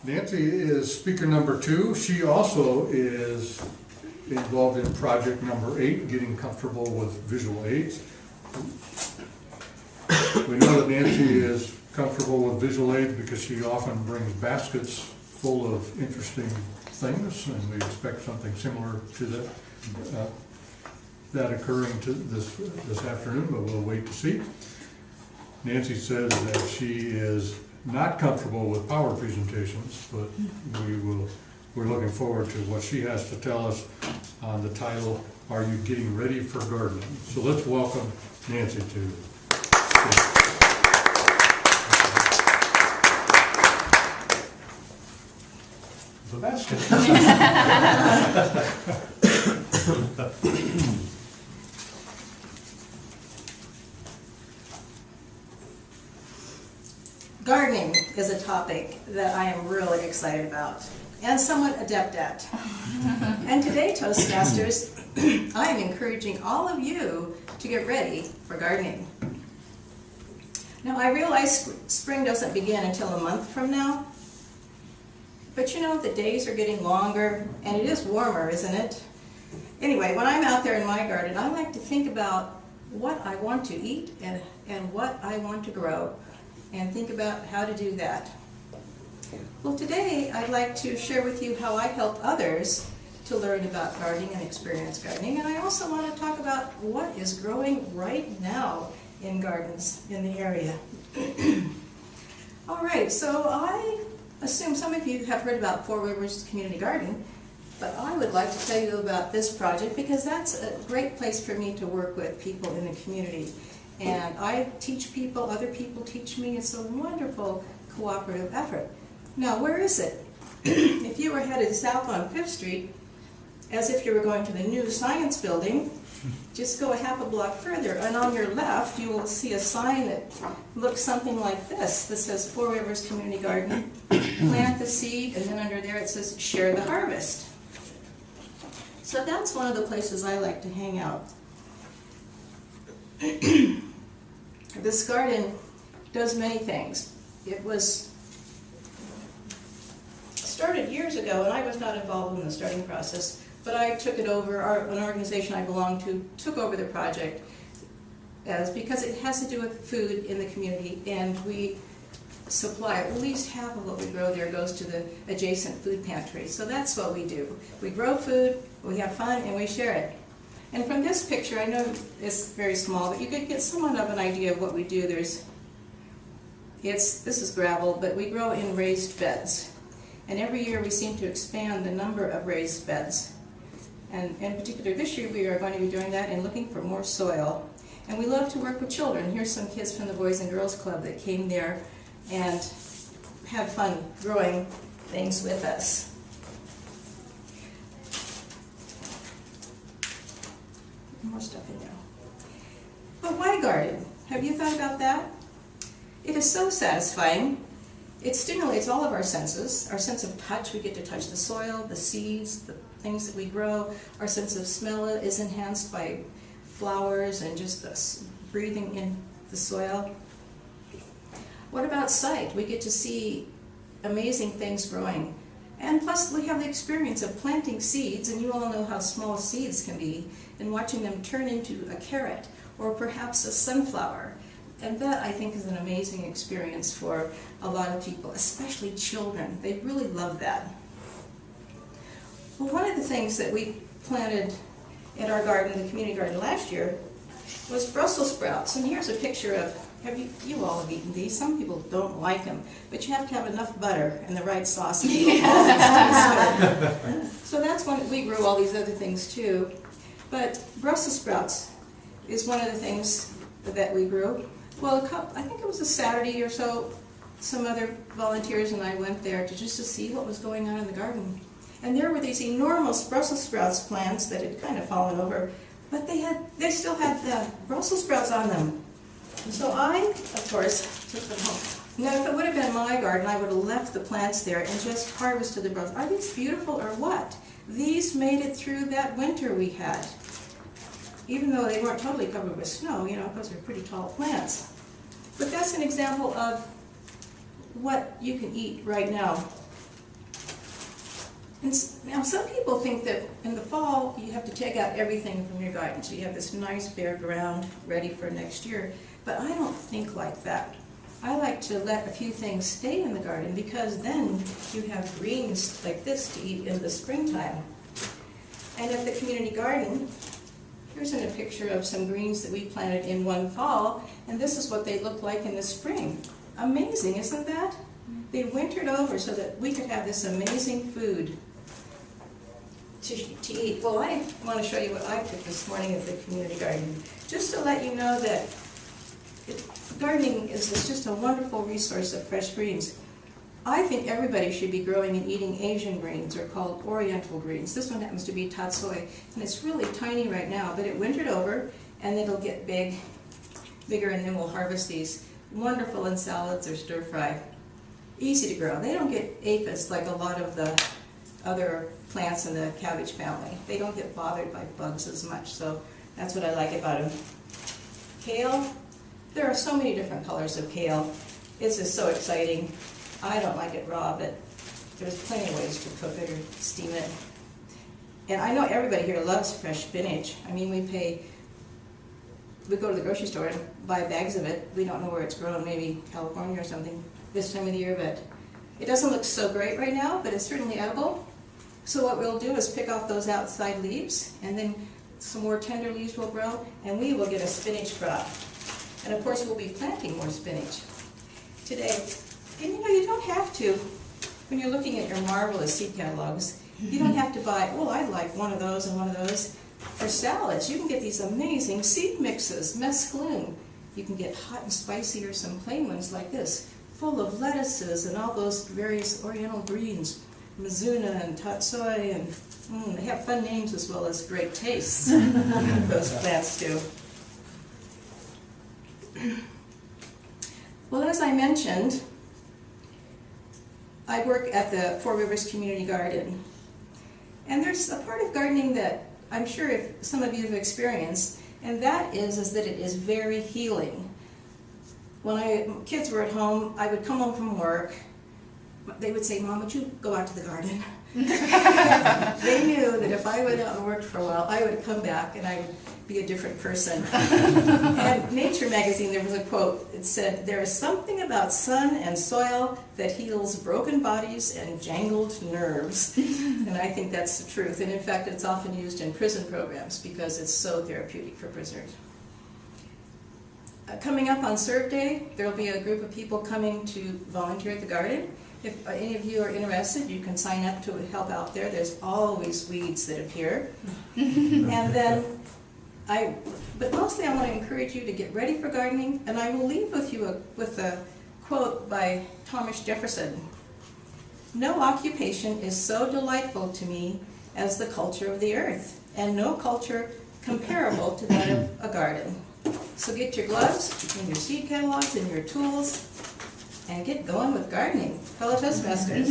Nancy is speaker number 2. She also is involved in project number 8, getting comfortable with visual aids. We know that Nancy is comfortable with visual aids because she often brings baskets full of interesting things, and we expect something similar to that occurring to this afternoon, but we'll wait to see. Nancy says that she is not comfortable with power presentations, but we're looking forward to what she has to tell us on the title, Are You Getting Ready for Gardening? So let's welcome Nancy to the basket. Gardening is a topic that I am really excited about and somewhat adept at. And today, Toastmasters, I am encouraging all of you to get ready for gardening. Now, I realize spring doesn't begin until a month from now, but you know, the days are getting longer and it is warmer, isn't it? Anyway, when I'm out there in my garden, I like to think about what I want to eat and what I want to grow, and think about how to do that. Well, today I'd like to share with you how I help others to learn about gardening and experience gardening, and I also want to talk about what is growing right now in gardens in the area. All right, so I assume some of you have heard about Four Rivers Community Garden, but I would like to tell you about this project because that's a great place for me to work with people in the community. And I teach people, other people teach me. It's a wonderful cooperative effort. Now, where is it? If you were headed south on 5th Street, as if you were going to the new science building, just go a half a block further, and on your left you will see a sign that looks something like this. This says Four Rivers Community Garden, plant the seed, and then under there it says share the harvest. So that's one of the places I like to hang out. This garden does many things. It was started years ago, and I was not involved in the starting process, but I took it over. An organization I belong to took over the project because it has to do with food in the community, and we supply at least half of what we grow there goes to the adjacent food pantry. So that's what we do. We grow food, we have fun, and we share it. And from this picture, I know it's very small, but you could get somewhat of an idea of what we do. This is gravel, but we grow in raised beds. And every year we seem to expand the number of raised beds. And in particular this year we are going to be doing that and looking for more soil. And we love to work with children. Here's some kids from the Boys and Girls Club that came there and had fun growing things with us. More stuff in there. But why garden? Have you thought about that? It is so satisfying. It stimulates all of our senses. Our sense of touch, we get to touch the soil, the seeds, the things that we grow. Our sense of smell is enhanced by flowers and just the breathing in the soil. What about sight? We get to see amazing things growing. And plus we have the experience of planting seeds, and you all know how small seeds can be, and watching them turn into a carrot or perhaps a sunflower. And that, I think, is an amazing experience for a lot of people, especially children. They really love that. Well, one of the things that we planted in our garden, the community garden last year, was Brussels sprouts. And here's a picture of, you all have eaten these. Some people don't like them, but you have to have enough butter and the right sauce. So that's when we grew all these other things too. But Brussels sprouts is one of the things that we grew. Well, I think it was a Saturday or so, some other volunteers and I went there just to see what was going on in the garden. And there were these enormous Brussels sprouts plants that had kind of fallen over, but they still had the Brussels sprouts on them. So I, of course, took them home. Now, if it would have been my garden, I would have left the plants there and just harvested the Brussels. Are these beautiful or what? These made it through that winter we had. Even though they weren't totally covered with snow, you know, because they're pretty tall plants. But that's an example of what you can eat right now. Now, some people think that in the fall, you have to take out everything from your garden, so you have this nice bare ground ready for next year. But I don't think like that. I like to let a few things stay in the garden, because then you have greens like this to eat in the springtime. And at the community garden, here's a picture of some greens that we planted in one fall, and this is what they look like in the spring. Amazing, isn't that? They wintered over so that we could have this amazing food to eat. Well, I want to show you what I took this morning at the community garden, just to let you know that gardening is just a wonderful resource of fresh greens. I think everybody should be growing and eating Asian greens, or called oriental greens. This one happens to be tatsoi, and it's really tiny right now, but it wintered over, and it'll get bigger, and then we'll harvest these. Wonderful in salads or stir fry. Easy to grow. They don't get aphids like a lot of the other plants in the cabbage family. They don't get bothered by bugs as much, so that's what I like about them. Kale. There are so many different colors of kale. It's just so exciting. I don't like it raw, but there's plenty of ways to cook it or steam it. And I know everybody here loves fresh spinach. I mean, we go to the grocery store and buy bags of it. We don't know where it's grown, maybe California or something this time of the year, but it doesn't look so great right now, but it's certainly edible. So what we'll do is pick off those outside leaves, and then some more tender leaves will grow, and we will get a spinach crop. And of course, we'll be planting more spinach today. And you know, you don't have to, when you're looking at your marvelous seed catalogs, you don't have to buy, oh, I'd like one of those and one of those. For salads, you can get these amazing seed mixes, mesclun. You can get hot and spicy, or some plain ones like this, full of lettuces and all those various oriental greens, mizuna and tatsoi, and they have fun names as well as great tastes. Those plants do. Well, as I mentioned, I work at the Four Rivers Community Garden. And there's a part of gardening that I'm sure if some of you have experienced, and that is that it is very healing. When kids were at home, I would come home from work. They would say, "Mom, would you go out to the garden?" They knew that if I went out and worked for a while, I would come back and I would be a different person. And Nature magazine, there was a quote. It said, "There is something about sun and soil that heals broken bodies and jangled nerves." And I think that's the truth. And in fact, it's often used in prison programs because it's so therapeutic for prisoners. Coming up on Serve Day, there will be a group of people coming to volunteer at the garden. If any of you are interested, you can sign up to help out there. There's always weeds that appear. And then but mostly I want to encourage you to get ready for gardening, and I will leave with you with a quote by Thomas Jefferson. "No occupation is so delightful to me as the culture of the earth, and no culture comparable to that of a garden." So get your gloves and your seed catalogs and your tools and get going with gardening. Fellow Toastmasters.